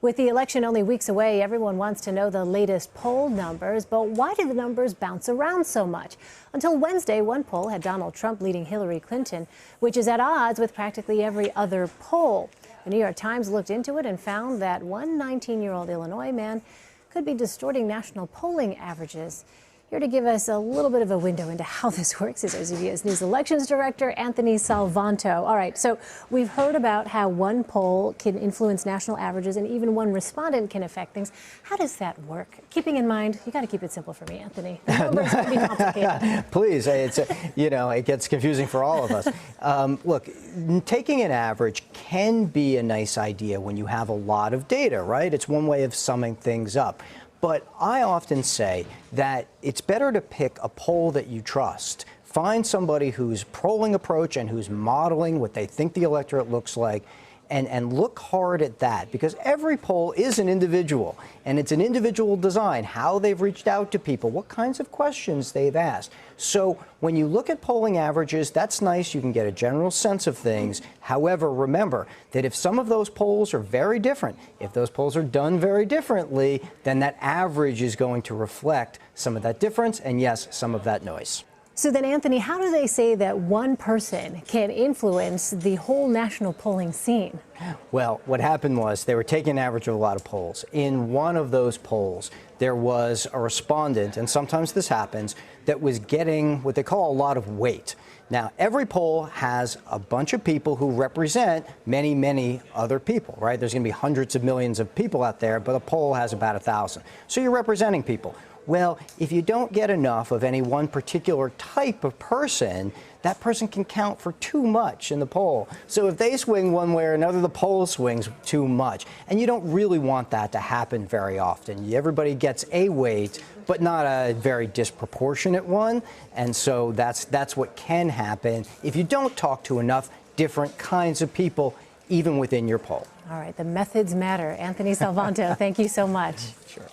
With the election only weeks away, everyone wants to know the latest poll numbers, but why do the numbers bounce around so much? Until Wednesday, one poll had Donald Trump leading Hillary Clinton, which is at odds with practically every other poll. The New York Times looked into it and found that one 19-year-old Illinois man could be distorting national polling averages. Here to give us a little bit of a window into how this works is OZVS News Elections Director Anthony Salvanto. All right, so we've heard about how one poll can influence national averages and even one respondent can affect things. How does that work? Keeping in mind, you got to keep it simple for me, Anthony. The numbers can be complicated. Please, it gets confusing for all of us. Look, taking an average can be a nice idea when you have a lot of data, right? It's one way of summing things up. But I often say that it's better to pick a poll that you trust. Find somebody whose polling approach and who's modeling what they think the electorate looks like, and look hard at that, because every poll is an individual, and it's an individual design, how they've reached out to people, what kinds of questions they've asked. So when you look at polling averages, that's nice. You can get a general sense of things. However, remember that if some of those polls are very different, if those polls are done very differently, then that average is going to reflect some of that difference and, yes, some of that noise. So then, Anthony, how do they say that one person can influence the whole national polling scene? Well, what happened was they were taking an average of a lot of polls. In one of those polls, there was a respondent, and sometimes this happens, that was getting what they call a lot of weight. Now, every poll has a bunch of people who represent many, many other people, right? There's going to be hundreds of millions of people out there, but a poll has about 1,000. So you're representing people. Well, if you don't get enough of any one particular type of person, that person can count for too much in the poll. So if they swing one way or another, the poll swings too much. And you don't really want that to happen very often. Everybody gets a weight, but not a very disproportionate one. And so that's what can happen if you don't talk to enough different kinds of people, even within your poll. All right, the methods matter. Anthony Salvanto, thank you so much. Sure.